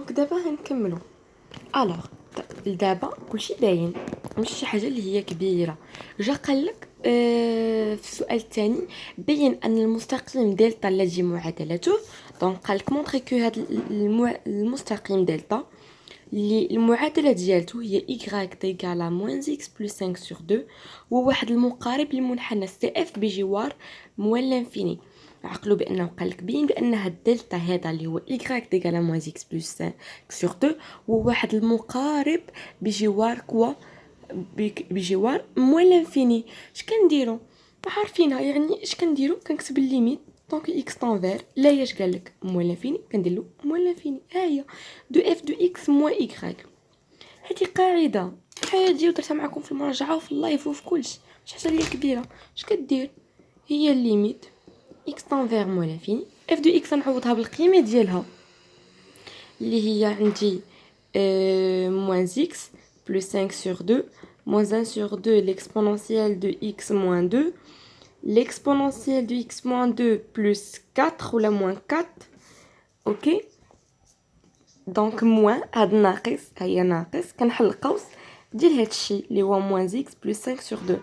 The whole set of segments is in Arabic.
دونك دابا غنكملوا. الوغ دابا كلشي باين، ماشي شي حاجه اللي هي كبيره. جا قالك في السؤال الثاني بين ان المستقيم دلتا الذي معادلته، دونك قالك مونطري كو هذا المستقيم دلتا اللي المعادله ديالته هي y تيغال موان x بلس 5 sur 2 هو واحد المقارب لمنحنى سي اف بجوار موال لانفيني. عقلوا بانه قالك بين بان هاد الدلتا هذا اللي هو y تيغال موان x بلس 5 sur 2 هو واحد المقارب بجوار كوا بجوار موال لانفيني. اش كنديروا عارفينها؟ يعني اش كنديروا؟ كنكتب الليميت دونك اكس طونفير لا ياش قالك موال لانفيني كندير له موال لانفيني. ها هي دو اف دو اكس موان ايكغيك. هذه قاعده عادي ودرتها معكم في المراجعه وفي اللايف وفي كلشي، مش حاجه اللي كبيره. اش كدير؟ هي الليميت اكس طونفير موال لانفيني اف دو اكس نعوضها بالقيمه ديالها اللي هي عندي moins x plus 5 sur 2 moins 1 sur 2 l'exponentielle de x moins 2 l'exponentielle de x moins 2 plus 4 ou la moins 4. ok donc moins هاد ناقص هي ناقص كنحل القوس ديال هاد الشيء اللي هو moins x plus 5 sur 2.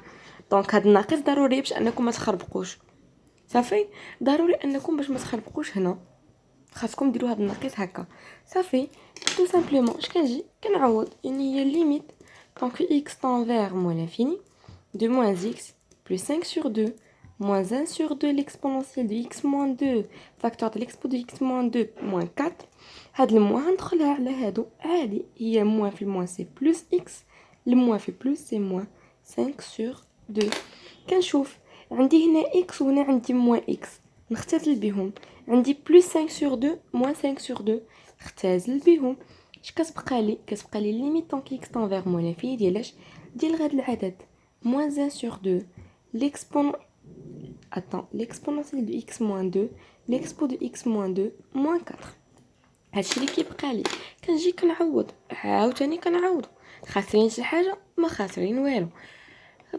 دونك هاد الناقص ضروري باش انكم ما تخربقوش. صافي ضروري انكم باش ما تخربقوش هنا خاصكم ديروا هاد الناقص هكا. صافي tout simplement اش كنجي كنعوض يعني هي ليميت دونك x tend vers moins l'infini de moins x plus 5 sur 2 moins 1 sur 2 l'exponentielle de x moins 2 facteur de l'expo de x moins 2 moins 4. هاد الموان ندخلها على هادو عادي، هي موان في الموان سي بلس x، الموان في بلس سي موان 5 sur 2. كنشوف عندي هنا x وهنا عندي موان x نختزل بهم، عندي بلس 5 sur 2 موان 5 sur 2 نختزل بهم. اش كتبقى لي؟ كتبقى لي ليميت طونك x طون فيغ موان لانفيني ديالاش ديال هاد العدد موان 1 sur 2 l'expon l'exponentielle de x moins 2 l'expo de x moins 2 moins 4. هادشي اللي كيبقى لي. كنجي كنعوض عاوتاني كنعوض، خاسرين شي حاجه؟ ما خاسرين والو.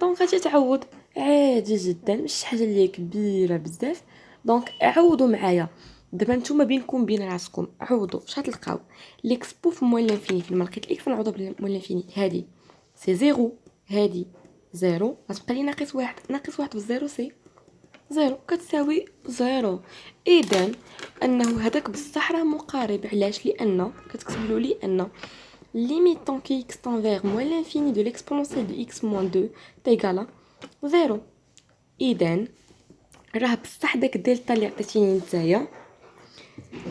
دونك غادي تعوض عادي جدا، مش حاجه اللي كبيره بزاف. دونك عوضوا معايا دابا نتوما بينكم بين راسكم عوضوا. اش غتلقاو؟ ليكسبو في موال لانفيني فيما لقيت اكس نعوضها بالموال لانفيني هادي سي زيرو، هادي زيرو، غتبقى لي ناقص واحد. ناقص واحد بالزيرو سي زيرو كتساوي زيرو. اذا انه هذاك بصح راه مقارب. علاش؟ لان كتكتبوا لي ان limite tant que x tend vers moins l'infini de l'exponentielle de x moins 2 تيغالا 0. اذا راه بصح داك دلتا اللي عطيتيني نتايا،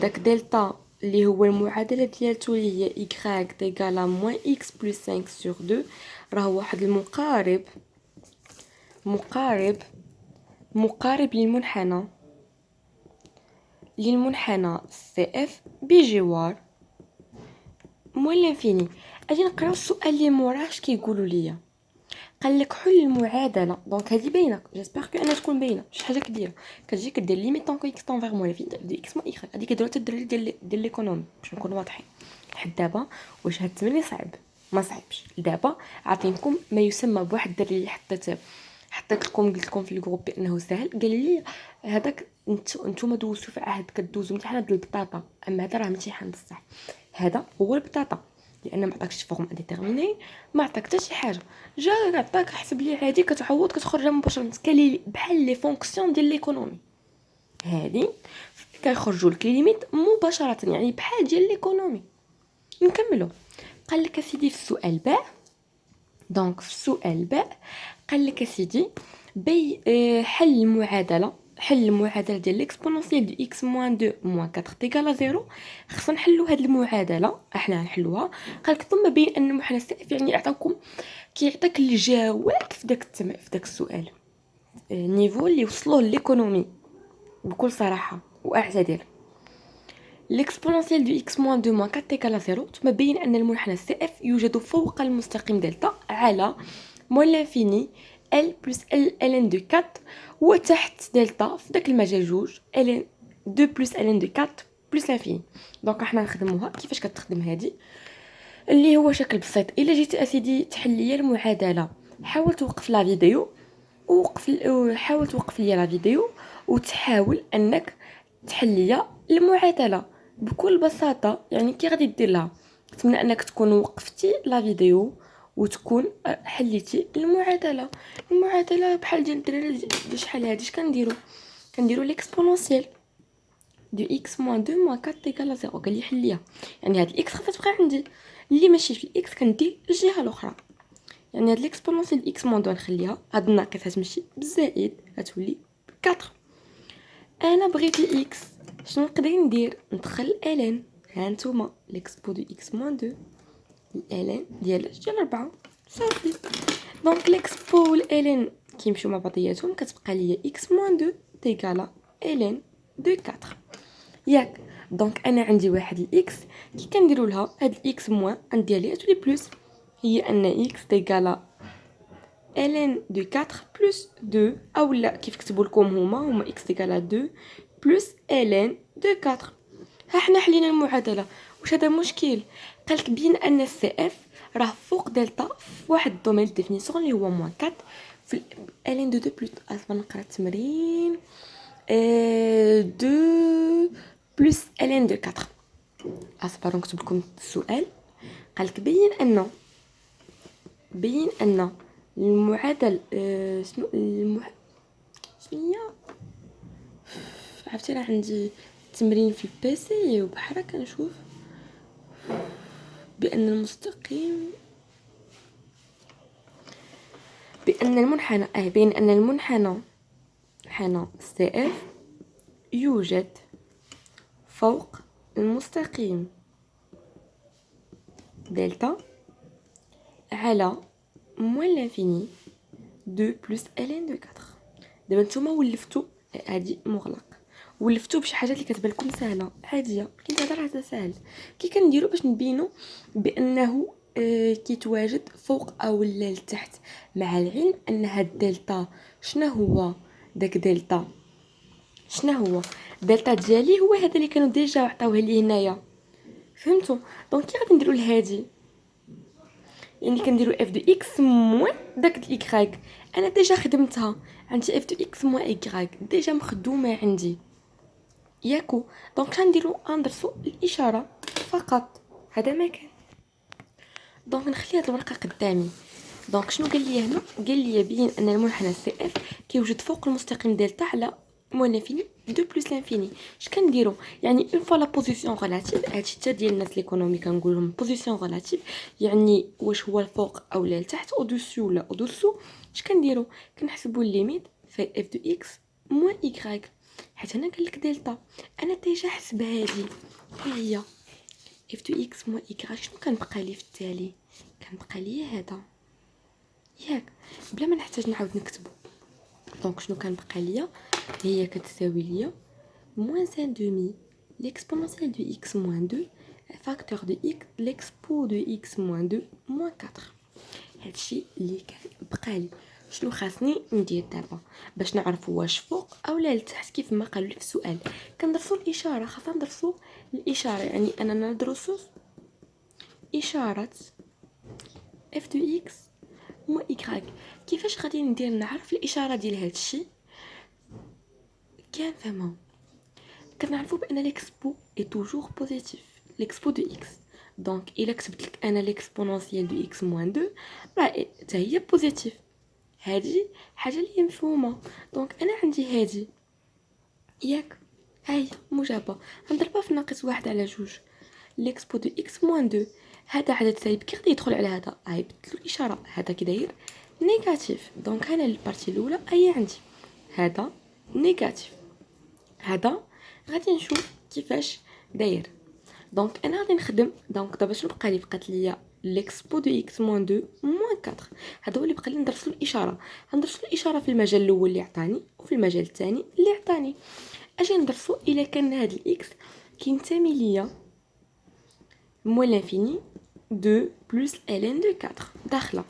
داك دلتا اللي هو المعادله ديالته اللي هي y تيغالا موان x بلس 5 sur 2 راه واحد المقارب مقارب للمنحنى سي اف بجوار موال لانفيني. اجي نقراو السؤال اللي موراه اش كيقولوا ليا. قال لك حل المعادله. دونك هذه باينه، جيسبر كو انها تكون باينه، شي حاجه كبيره. كتجي كدير ليميت طون اكس طون فيغ موان لانفيني دي اكس موان اكس. هذه كيديروها حتى الدراري ديال ليكونومي باش نكونوا واضحين. حيت دابا واش هاد التمرين صعب؟ ما صعبش. دابا عطينكم ما يسمى بواحد الدري اللي حطيت لكم قلت لكم في الجروب بانه سهل. قال لي هذاك نتوما دوزتوا في عهد كدوزوا امتحانات ديال البطاطا، اما هذا راه امتحان بصح. هذا هو البطاطا لان ما عطاكش فورم ديتيرميني، ما عطاك حتى شي حاجه. جا عطاك حسب لي عادي كتعوض كتخرج مباشره كلي بحال لي فونكسيون ديال ليكونومي. هادي كيخرجوا لك ليميت مباشره يعني بحال ديال ليكونومي. نكملوا. قال لك سيدي في السؤال باء. دونك في السؤال باء قال لك سيدي حل المعادله ديال ليكسبونونسيال دو x موان 2 موان 4 تيغال 0. خصنا نحلوا هذه المعادله، احنا نحلوها. قال لك ثم بين ان المنحنى السائف يعني يعطيكم كيعطيك الجواب في داك السؤال نيفو اللي وصلوه ليكونومي بكل صراحه. واعتذر. l'exponentielle de x moins 2 moins 4 égale à 0. ثم بين أن المنحنى CF يوجد فوق المستقيم دلتا على موان لانفيني L plus ln de 4 وتحت دلتا في داك المجال جوج ln 2 plus ln de 4 plus l'infini. دونك احنا نخدموها. كيفاش كتخدم هذه؟ اللي هو شكل بسيط. الا جيتي اسيدي تحل لي المعادله، حاول توقف لا فيديو حاول توقف لي لا فيديو وتحاول انك تحل لي المعادله. بكل بساطه يعني كي غادي دير لها، نتمنى انك تكون وقفتي لا فيديو وتكون حليتي المعادله بحال ديال الدراري ديال شحال هادي. اش كنديروا ليكسبونونسيال دو اكس موان 2 موان 4 ايكال 0. قال لي حليها، يعني هاد الاكس خاصها تبقى عندي، اللي ماشي في الاكس كندير الجهه الاخرى. يعني هاد ليكسبونونسيال دو اكس موان 2 نخليها، هاد الناقص غتمشي بالزائد غتولي 4. انا بغيت اكس، شنو نقدر ندير؟ ندخل الان. ها نتوما ليكسبو دو اكس موان 2 الان ديال 4 صافي. دونك ليكسبو والالان كيمشيو مع بعضياتهم، كتبقى ليا اكس موان 2 تيكالا الان دو 4 ياك. دونك انا عندي واحد الاكس كي كنديروا لها هاد الاكس موان ديالي تولي بلس، هي ان اكس تيكالا ln دو 4 بلس 2، او لا كيف كتبوا لكم هما اكس تيكالا 2 بلس ln دو 4. ها حنا حلينا المعادله. واش هذا مشكل؟ قالك بين ان السي اف راه فوق دلتا في واحد الدومين ديفينيسيون اللي هو موان 4 في ln دو 2 بلس. اصلا نقرا التمرين 2 بلس ln دو 4. اصبروا نكتب لكم السؤال. قالك بين ان المعادل شنو هي؟ عرفتي راه عندي تمرين في البيسي وبحرا كنشوف بان المستقيم بان المنحنى بين ان المنحنى سي اف يوجد فوق المستقيم دلتا على موان لانفيني 2 بلس ln دو 4. دابا نتوما ولفتوا هادي مغلق، ولفتوا بشي حاجه اللي كتبان لكم سهله عاديه، كاين هذا راه ساهل. كي كنديروا باش نبينوا بانه كيتواجد فوق او لا لتحت، مع العلم ان هاد دلتا شنو هو داك دلتا دلتا ديالي هو هذا اللي كانوا ديجا عطاوه لي هنايا، فهمتوا؟ دونك كي غادي نديروا لهادي يعني كنديروا اف دو اكس موان داك الايكغيك، انا ديجا خدمتها عندي اف دو اكس موان ايكغيك ديجا مخدومه عندي ياكو. دونك غنديروا ندرسوا الاشاره فقط، هذا ما كان. دونك نخلي هاد الورقه قدامي. دونك شنو قال لي هنا؟ قال لي بين ان المنحنى سي اف كيوجد فوق المستقيم دلتا على موان لانفيني 2 بلس لانفيني. اش كنديروا؟ يعني اون فوا لا بوزيسيون ريلاتيف، هادشي حتى ديال الناس ليكونومي كنقول لهم بوزيسيون ريلاتيف، يعني واش هو الفوق او لا لتحت او دوسو ولا او دوسو. اش كنديروا؟ كنحسبوا الليميت في اف دو اكس موان ايكغيك، حيت هنا قال لك دلتا انا ديجا حسب هادي هي اف دو اكس موان ايكغيك. شنو كنبقى لي في التالي؟ كنبقى لي هذا ياك بلا ما نحتاج نعاود نكتبو. دونك شنو كنبقى ليا؟ هي كتساوي ليا موان ان دومي l'exponentielle de x moins 2 facteur de x l'expo de x moins 2 moins 4. هادشي اللي كان بقى لي. شنو خاصني ندير دابا باش نعرفوا واش فوق او لا لتحت؟ كيف ما قالوا لي في السؤال كندرسوا الاشاره، خاصنا ندرسوا الاشاره. يعني اننا ندرسوا اشاره f de x moins y. كيفاش غادي ندير نعرف الاشاره ديال هادشي؟ كان فهموا كنعرفوا بان ليكسبو اي توجور بوزيتيف، ليكسبو دو اكس. دونك الا كتبت لك انا ليكسبونونسيال دو اكس موان 2 راه حتى هي بوزيتيف، هذه حاجه اللي مفهومه. دونك انا عندي هذه ياك، هاي مجابه نضربها في ناقص واحد على جوج. ليكسبو دو اكس موان 2 هذا عدد سالب، كي غادي يدخل على هذا هاي بدلوا الاشاره، هذا كي داير نيجاتيف. دونك انا البارتي الاولى هي عندي هذا نيجاتيف، هذا غادي نشوف كيفاش داير. دونك انا غادي نخدم. دونك دابا شنو بقى لي؟ بقات ليا ليكسبو دو اكس موان 2 موان 4. هذا هو اللي بقى لي ندرسو الاشاره. غندرسو الاشاره في المجال الاول اللي عطاني وفي المجال الثاني اللي عطاني. اجي ندرسو الا كان هذا الاكس كينتمي ليا موان لانفيني 2 بلس ln دو 4 داخله.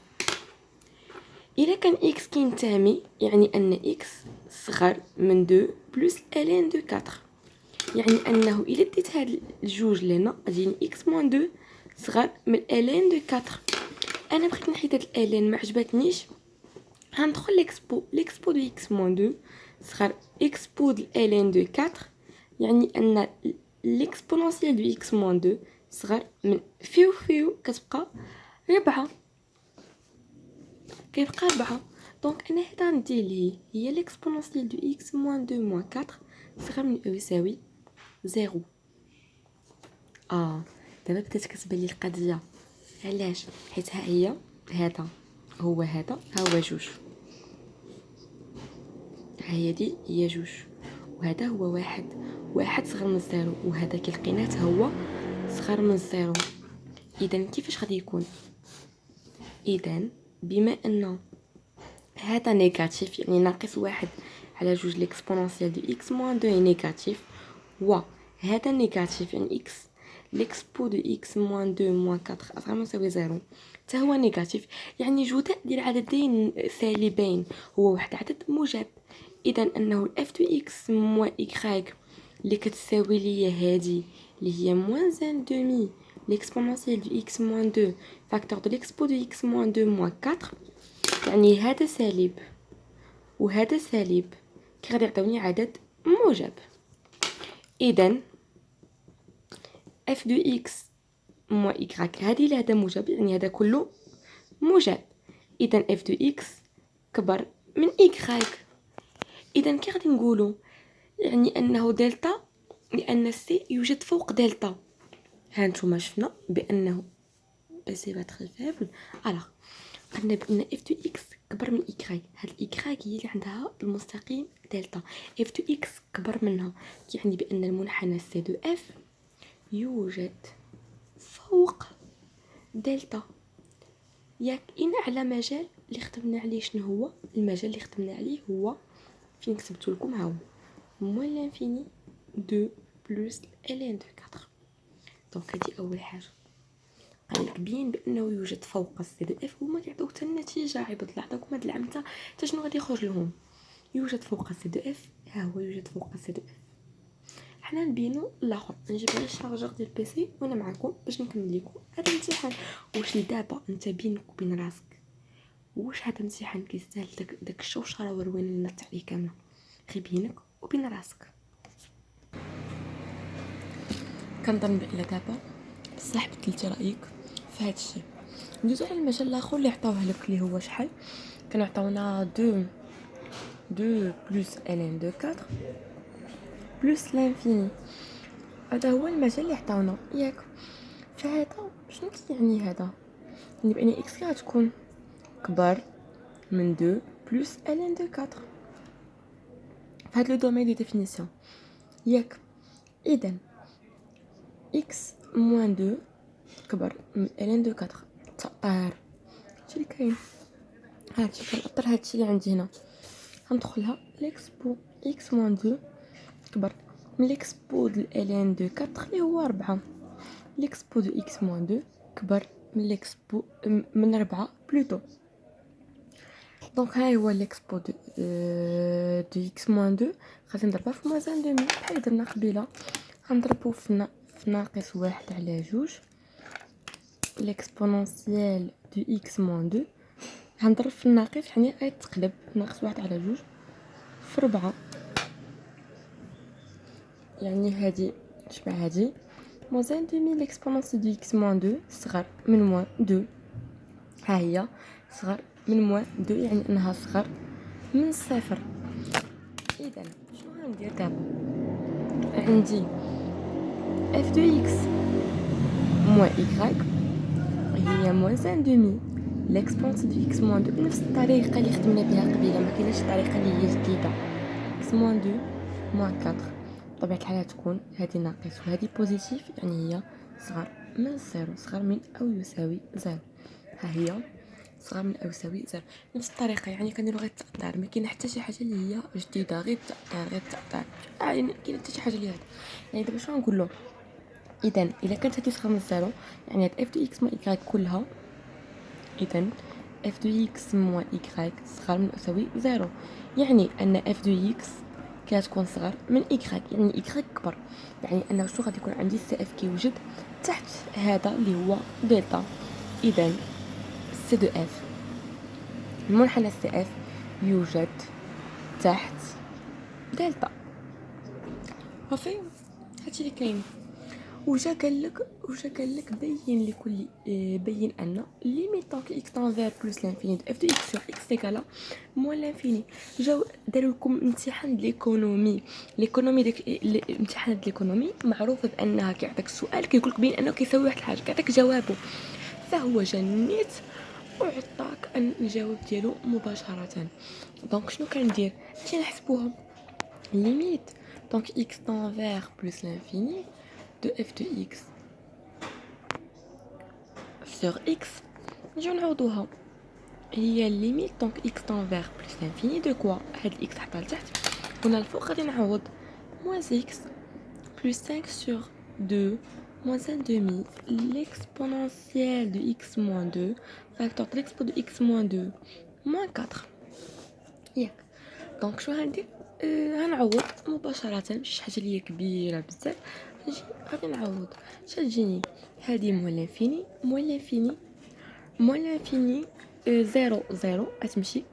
الا كان اكس كينتمي يعني ان اكس صغر من 2 بلس ln دو 4، يعني انه الا ديت هاد الجوج لهنا غادي اكس موان 2 صغر من ln دو 4. انا بغيت نحيد هاد ln ما عجبتنيش، غندخل ليكسبو دو x موان 2 صغر اكسبو د ln دو 4، يعني ان ليكسبونونسيال دو اكس موان 2 صغر من فيو كتبقى 4 كيبقى 4. دونك انا هذا ندير ليه هي ليكسبونونسيال دو اكس موان 2 موان 4 صغر من او يساوي 0. دابا بدات كتبان لي القضيه. علاش؟ حيت ها هي هذا هو جوج، ها هي دي هي جوج، وهذا هو واحد صغر من الزيرو، وهذا كي لقيناه هو صغر من الزيرو. اذا كيفاش غادي يكون؟ اذا بما ان هذا نيجاتيف يعني ناقص واحد على جوج ليكسبونونسيال دو اكس موان 2 نيجاتيف، وهذا نيجاتيف يعني اكس ليكسبو دو اكس موان 2 موان 4 اصغر من يساوي 0 حتى هو نيجاتيف، يعني جداء ديال عددين سالبين هو واحد عدد موجب. اذا انه اف دو اكس موان ايكغيك اللي كتساوي ليا هادي اللي هي موان زان دومي ليكسبونونسيال دو اكس موان 2 فاكتور دو ليكسبو دو اكس موان 2 موان 4، يعني هذا سالب وهذا سالب كي غادي يعطيوني عدد موجب. اذا اف دو اكس موان ايكغيك هذه اللي هذا موجب يعني هذا كله موجب، اذا اف دو اكس كبر من ايكغيك. اذا كي غادي نقولوا يعني انه دلتا لان سي يوجد فوق دلتا. ها نتوما شفنا بانه سي با تري فيبل. الوغ قلنا بان اف دو اكس كبر من ايكغيك، هاد الايكغيك هي اللي عندها المستقيم دلتا، اف دو اكس كبر منها يعني بان المنحنى سي دو اف يوجد فوق دلتا. ياك إن على مجال اللي خدمنا عليه شنو هو المجال اللي خدمنا عليه هو فين كتبت لكم هاو موان لانفيني 2 بلس ln دو 4. دونك هذه اول حاجه قال لك بين بانه يوجد فوق السي دو اف، هما كيعطيوك حتى النتيجه عباد الله عطاكم هاد العام حتى شنو غادي يخرج لهم. يوجد فوق السي دو اف، ها هو يوجد فوق السي دو اف. حنا نبينو الاخر، نجيب غير الشارجور ديال البيسي وانا معكم باش نكمل لكم هذا الامتحان. واش دابا انت بينك وبين راسك واش هذا الامتحان كيستاهل داك الشوشره وروينا لنا التعليق كامله؟ غير بينك وبين راسك. كنظن بان دابا بصح بدلتي رايك في هذا الشيء. ندوزو على المجال الاخر اللي عطاوه لك اللي هو شحال كانوا عطاونا 2 بلس ln دو 4 بلس لانفيني. هذا هو المجال اللي عطاونا ياك. فهذا شنو كيعني؟ هذا يعني بان اكس غتكون كبر من 2 بلس ln دو 4 في هذا لو دومين دو ديفينيسيون ياك. اذا اكس موان 2 كبر من ln دو 4 تأطير هادشي اللي كاين. هادشي كنأطر هادشي اللي عندي هنا غندخلها ليكسبو اكس موان 2 كبر من ليكسبو د ln دو 4 اللي هو 4. ليكسبو دو اكس موان 2 كبر من ليكسبو من 4 بلوتو. دونك ها هو ليكسبو دو اكس موان 2 غادي نضربها في موازان دومي بحال درنا قبيله. غنضربو في ناقص واحد على جوج ليكسبونونسيال دو اكس موان 2 غنضرب في الناقص يعني غيتقلب ناقص واحد على جوج في 4 يعني هادي تشبع هادي موازان دومي ليكسبونونسيال دو اكس موان 2 صغر من موان 2. ها هي صغر من موان 2 يعني انها صغر من الصفر. اذا شنو غندير دابا؟ عندي اف دو اكس موان ايكغيك هي موازان دومي ليكسبونونسيال دو اكس موان 2 بنفس الطريقه اللي خدمنا بها قبيله، ما كايناش الطريقه اللي هي جديده. اكس موان 2 موان 4 بطبيعه الحال تكون هذه ناقص وهذه بوزيتيف يعني هي صغر من الصفر، صغر من او يساوي 0. ها هي صغر من او يساوي 0 نفس الطريقه يعني كنديروا غير التقدير، ما كاين حتى شي حاجه اللي هي جديده، غير التقدير يعني كاين حتى شي حاجه اللي هذا. يعني دابا شنو نقول له؟ اذا الا كانت هذه صغر من 0 يعني هاد اف دو اكس موان ايكغيك كلها، اذا اف دو اكس موان ايكغيك صغر من او يساوي 0 يعني ان اف دو اكس كتكون صغر من ايكغيك يعني ايكغيك كبر، يعني انه شنو غادي يكون عندي سي اف كيوجد تحت هذا اللي هو دلتا. اذا سي دو اف المنحنى سي اف يوجد تحت دلتا. صافي هادشي اللي كاين. وجا قال لك بين لكل بين ان ليميت طونك اكس تنفير بلس لانفيني دو اف دو اكس سور اكس ايكالا موان لانفيني. جاو داروا لكم امتحان ليكونومي داك الامتحان ديال ليكونومي معروف بانها كيعطيك السؤال كيقول لك بين انه كيساوي واحد الحاجه كيعطيك جوابه، فهو جا النيت وعطاك ان الجواب ديالو مباشره. دونك شنو كندير؟ اش نحسبوها ليميت طونك اكس تنفير بلس لانفيني de f de x sur x. نجيو نعوضوها، هي الليميت دونك x تنفير بلس لانفيني دو كوا هاد الاكس حطها لتحت هنا الفوق غادي نعوض موان x بلس 5 sur 2 moins 1 demi l'exponentielle de x moins 2 facteur de l'expo de x moins 2 moins 4 ياك. دونك شنو غندير؟ غنعوض مباشره، ماشي حاجه اللي هي كبيره بزاف. غادي نعوض اش تجيني هذه موان لانفيني موان لانفيني 0 0 غتمشي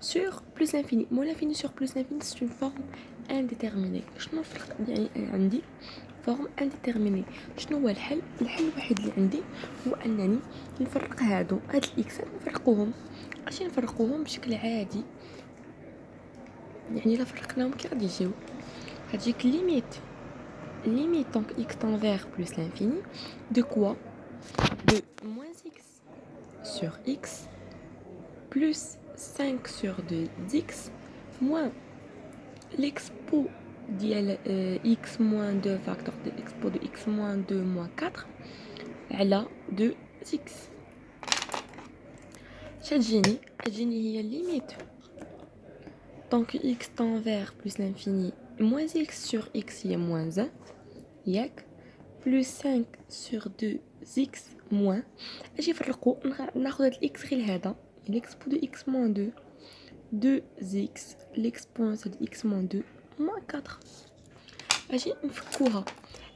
sur plus l'infini موان لانفيني sur plus l'infini c'est une forme indéterminée. شنو الفرق؟ يعني عندي فورم انديتيرميني. شنو هو الحل الوحيد اللي عندي هو انني نفرق هاد الاكسات نفرقوهم. اش نفرقوهم بشكل عادي؟ يعني الا فرقناهم كي غادي يجيو هاديك limite donc x tend vers plus l'infini de quoi? De moins x sur x plus 5 sur 2x moins l'expo ديال x moins 2 facteur de l'expo de x moins 2 moins 4 على 2x. تجيني هي limite donc x tend vers plus l'infini moins x sur x هي moins 1 ياك plus 5 sur 2x moins اجي نفرقو ناخذ هاد الاكس غير هذا l'expo de x moins 2 2x l'exponentielle de x moins 2 moins 4. اجي نفكوها.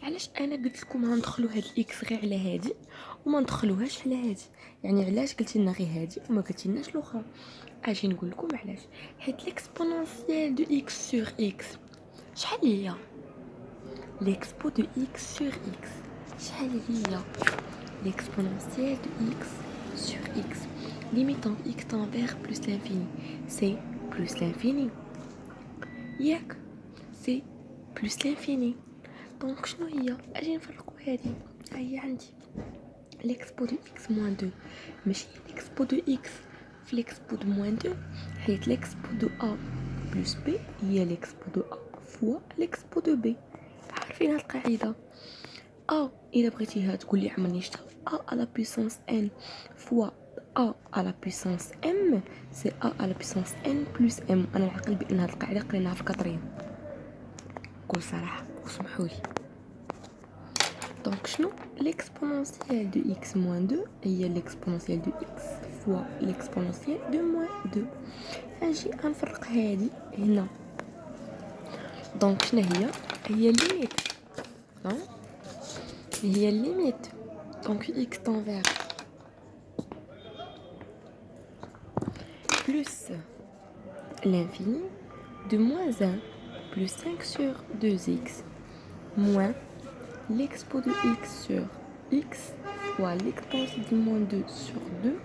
علاش انا قلت لكم غندخلوا هاد الاكس غير على هادي وما ندخلوهاش على هادي؟ يعني علاش قلتي لنا غير هادي وما قلتيلناش الاخرى؟ اجي نقول لكم علاش. حيت l'exponentielle de x sur x شحال هي؟ l'expo de x sur x شحال هي؟ l'exponentielle de x sur x limitant x tend vers plus l'infini c'est plus l'infini ياك c'est plus l'infini. دونك شنو هي؟ اجي نفرقوا هذه. هي عندي l'expo de x moins 2 ماشي l'expo de x في l'expo de moins 2 حيت l'expo de a plus b هي l'expo de a fois l'expo de b. عارفين هاد القاعده a الا بغيتيها تقول لي عمرني شتا a à la puissance n fois a à la puissance m c'est a à la puissance n plus m. انا نعقل بان هاد القاعده قريناها في الكاتريم بكل صراحه وسمحوا لي. دونك شنو l'exponentielle de x moins 2 هي l'exponentielle de x fois l'exponentielle de moins 2. اجي نفرق هذه هنا. دونك شنو هي الليميت هي الليميت donc x tend vers plus l'infini de moins 1 plus 5 sur 2x moins l'expo de x sur x fois l'exponentielle de moins 2 sur 2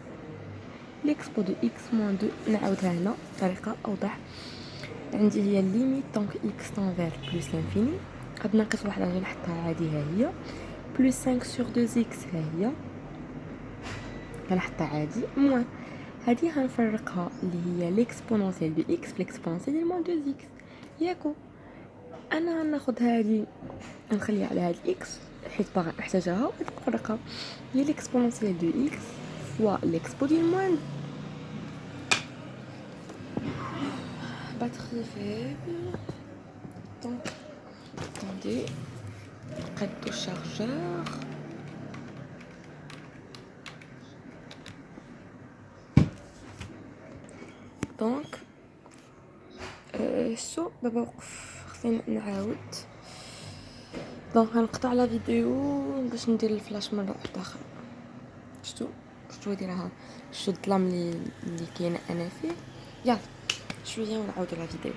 l'expo de x moins 2. نعاودها هنا بطريقه اوضح. عندي هي الليميت دونك x tend vers plus l'infini غادي ناقص واحده غادي نحطها عادي ها هي plus 5 sur 2x ها هي غنحطها عادي موان هذه غنفرقها اللي هي l'exponentielle de x في l'exponentielle de moins 2x ياكو. انا غناخذ هذه نخليها على هاد الاكس حيت باغا نحتاجها ونفرقها. هي l'exponentielle de x fois l'expo ديال moins batterie faible. Donc attendez, prête au chargeur. دونك شو دابا وقف خصني نعاود. دونك غنقطع لا فيديو باش ندير الفلاش مره واحده اخرى. شتو ديرها شو الظلام اللي كاين انا فيه. يلا شويه ونعاود لا فيديو.